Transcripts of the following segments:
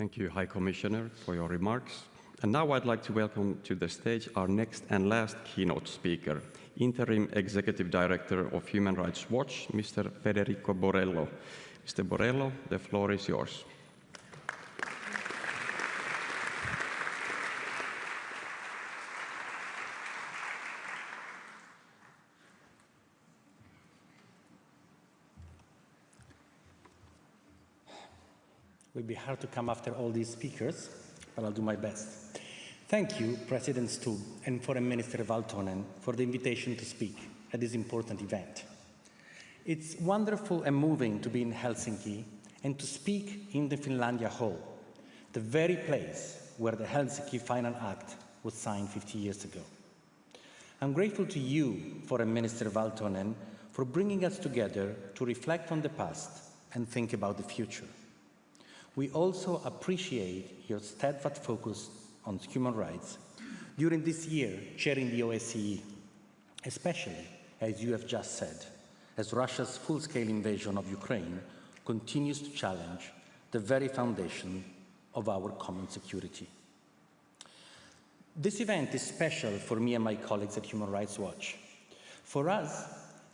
Thank you, High Commissioner, for your remarks. And now I'd like to welcome to the stage our next and last keynote speaker, Interim Executive Director of Human Rights Watch, Mr. Federico Borello. Mr. Borello, the floor is yours. It will be hard to come after all these speakers, but I'll do my best. Thank you, President Stubb and Foreign Minister Valtonen, for the invitation to speak at this important event. It's wonderful and moving to be in Helsinki and to speak in the Finlandia Hall, the very place where the Helsinki Final Act was signed 50 years ago. I'm grateful to you, Foreign Minister Valtonen, for bringing us together to reflect on the past and think about the future. We also appreciate your steadfast focus on human rights during this year chairing the OSCE, especially, as you have just said, as Russia's full-scale invasion of Ukraine continues to challenge the very foundation of our common security. This event is special for me and my colleagues at Human Rights Watch. For us,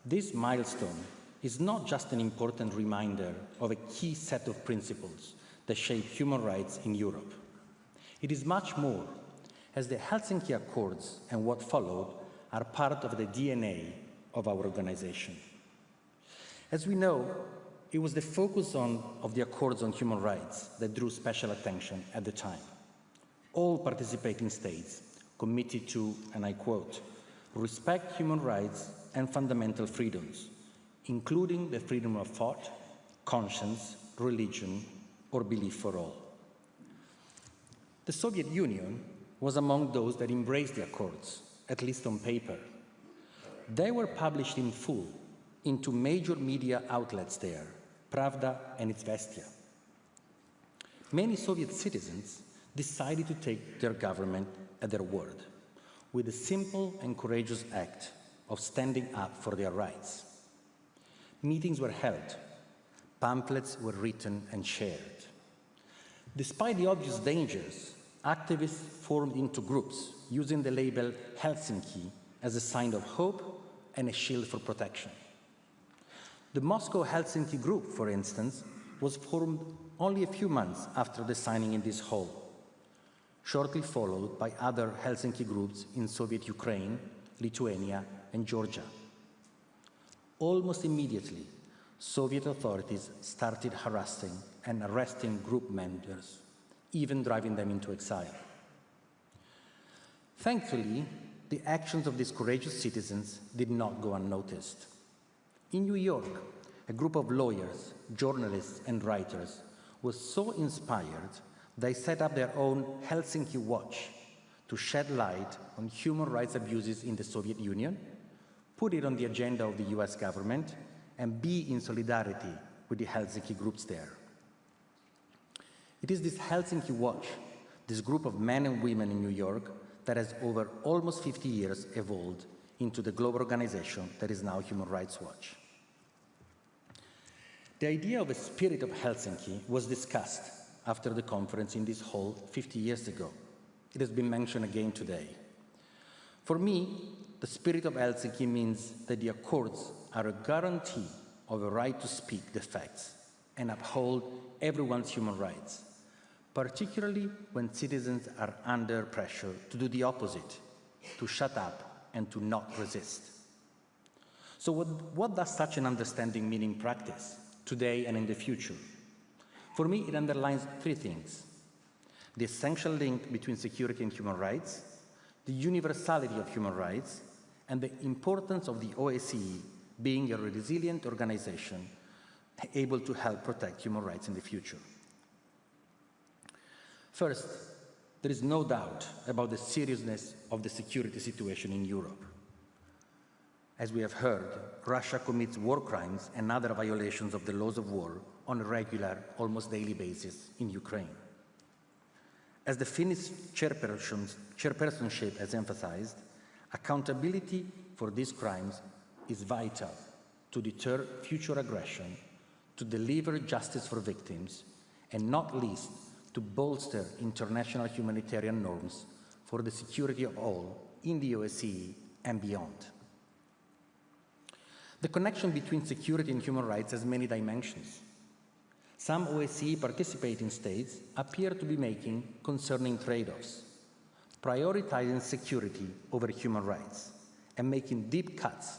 this milestone is not just an important reminder of a key set of principles that shape human rights in Europe. It is much more, as the Helsinki Accords and what followed are part of the DNA of our organization. As we know, it was the focus of the Accords on human rights that drew special attention at the time. All participating states committed to, and I quote, respect human rights and fundamental freedoms, including the freedom of thought, conscience, religion, or belief for all. The Soviet Union was among those that embraced the accords, at least on paper. They were published in full into major media outlets there, Pravda and Izvestia. Many Soviet citizens decided to take their government at their word, with a simple and courageous act of standing up for their rights. Meetings were held, pamphlets were written and shared. Despite the obvious dangers, activists formed into groups using the label Helsinki as a sign of hope and a shield for protection. The Moscow-Helsinki group, for instance, was formed only a few months after the signing in this hall, shortly followed by other Helsinki groups in Soviet Ukraine, Lithuania, and Georgia. Almost immediately, Soviet authorities started harassing and arresting group members, even driving them into exile. Thankfully, the actions of these courageous citizens did not go unnoticed. In New York, a group of lawyers, journalists, and writers was so inspired they set up their own Helsinki Watch to shed light on human rights abuses in the Soviet Union, put it on the agenda of the US government, and be in solidarity with the Helsinki groups there. It is this Helsinki Watch, this group of men and women in New York, that has over almost 50 years evolved into the global organization that is now Human Rights Watch. The idea of a spirit of Helsinki was discussed after the conference in this hall 50 years ago. It has been mentioned again today. For me, the spirit of Helsinki means that the accords are a guarantee of a right to speak the facts and uphold everyone's human rights, particularly when citizens are under pressure to do the opposite, to shut up and to not resist. So what does such an understanding mean in practice, today and in the future? For me, it underlines three things: the essential link between security and human rights, the universality of human rights, and the importance of the OSCE being a resilient organization able to help protect human rights in the future. First, there is no doubt about the seriousness of the security situation in Europe. As we have heard, Russia commits war crimes and other violations of the laws of war on a regular, almost daily basis in Ukraine. As the Finnish chairpersonship has emphasized, accountability for these crimes is vital to deter future aggression, to deliver justice for victims, and not least, to bolster international humanitarian norms for the security of all in the OSCE and beyond. The connection between security and human rights has many dimensions. Some OSCE participating states appear to be making concerning trade-offs, prioritizing security over human rights and making deep cuts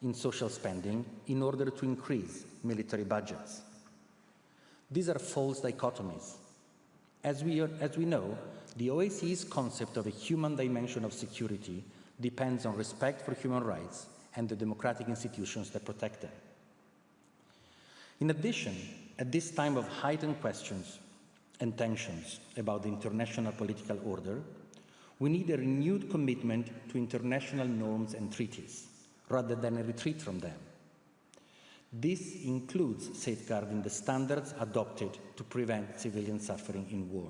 in social spending in order to increase military budgets. These are false dichotomies. As we know, the OSCE's concept of a human dimension of security depends on respect for human rights and the democratic institutions that protect them. In addition, at this time of heightened questions and tensions about the international political order, we need a renewed commitment to international norms and treaties, rather than a retreat from them. This includes safeguarding the standards adopted to prevent civilian suffering in war.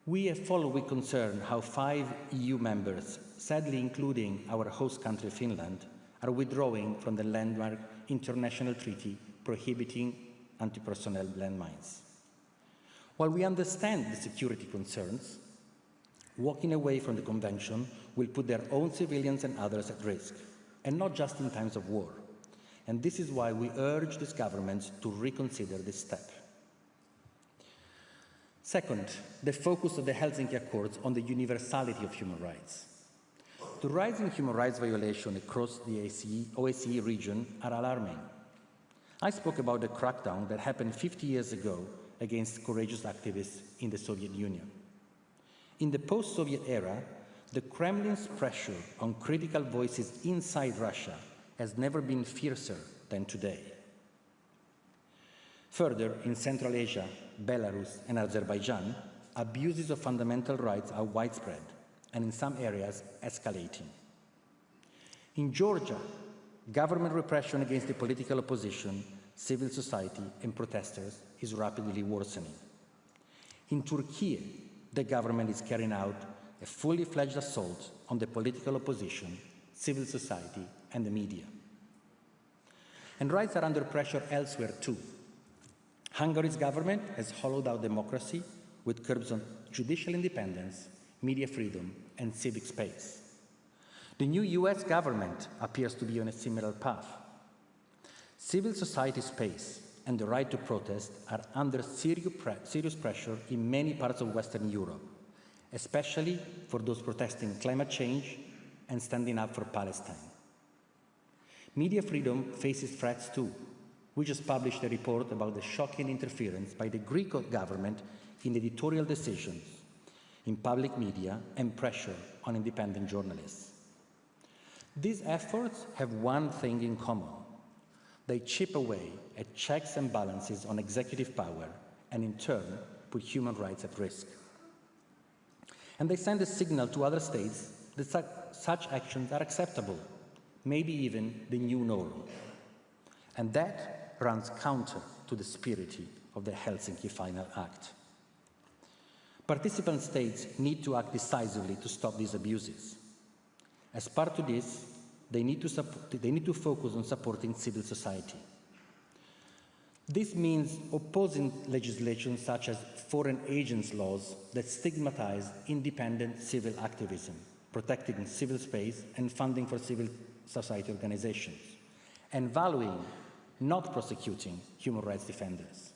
We have followed with concern how 5 EU members, sadly including our host country Finland, are withdrawing from the landmark international treaty prohibiting anti-personnel landmines. While we understand the security concerns, walking away from the convention will put their own civilians and others at risk, and not just in times of war. And this is why we urge these governments to reconsider this step. Second, the focus of the Helsinki Accords on the universality of human rights. The rising human rights violations across the OSCE region are alarming. I spoke about the crackdown that happened 50 years ago against courageous activists in the Soviet Union. In the post-Soviet era, the Kremlin's pressure on critical voices inside Russia has never been fiercer than today. Further, in Central Asia, Belarus and Azerbaijan, abuses of fundamental rights are widespread and in some areas escalating. In Georgia, government repression against the political opposition, civil society and protesters is rapidly worsening. In Turkey, the government is carrying out a fully fledged assault on the political opposition, civil society and the media. And rights are under pressure elsewhere too. Hungary's government has hollowed out democracy with curbs on judicial independence, media freedom and civic space. The new US government appears to be on a similar path. Civil society space and the right to protest are under serious pressure in many parts of Western Europe, especially for those protesting climate change and standing up for Palestine. Media freedom faces threats too. We just published a report about the shocking interference by the Greek government in editorial decisions in public media and pressure on independent journalists. These efforts have one thing in common. They chip away at checks and balances on executive power and in turn put human rights at risk. And they send a signal to other states that such actions are acceptable, maybe even the new norm. And that runs counter to the spirit of the Helsinki Final Act. Participant states need to act decisively to stop these abuses. As part of this, they need to focus on supporting civil society. This means opposing legislation such as foreign agents laws that stigmatize independent civil activism, protecting civil space and funding for civil society organizations, and valuing, not prosecuting, human rights defenders.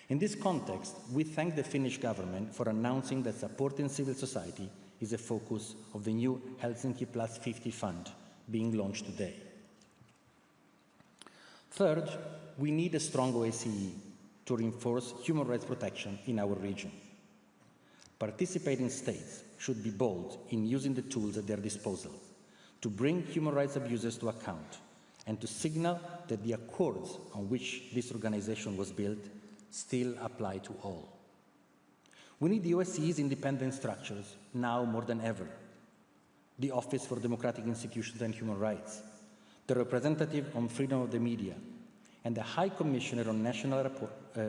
In this context, we thank the Finnish government for announcing that supporting civil society is a focus of the new Helsinki+50 fund being launched today. Third, we need a strong OSCE to reinforce human rights protection in our region. Participating states should be bold in using the tools at their disposal to bring human rights abusers to account and to signal that the accords on which this organization was built still apply to all. We need the OSCE's independent structures now more than ever. The Office for Democratic Institutions and Human Rights, the Representative on Freedom of the Media, and the High Commissioner on National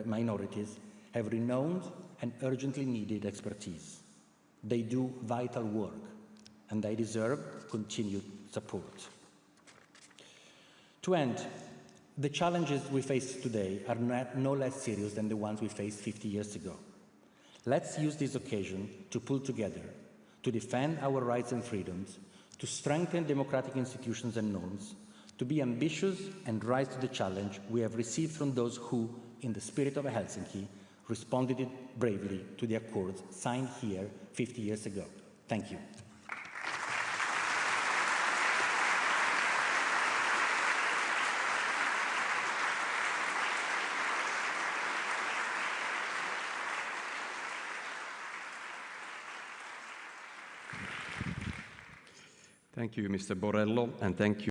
Minorities have renowned and urgently needed expertise. They do vital work, and they deserve continued support. To end, The challenges we face today are no less serious than the ones we faced 50 years ago. Let's use this occasion to pull together, to defend our rights and freedoms, to strengthen democratic institutions and norms, to be ambitious and rise to the challenge we have received from those who, in the spirit of Helsinki, responded bravely to the accords signed here 50 years ago. Thank you. Thank you, Mr. Borello, and thank you.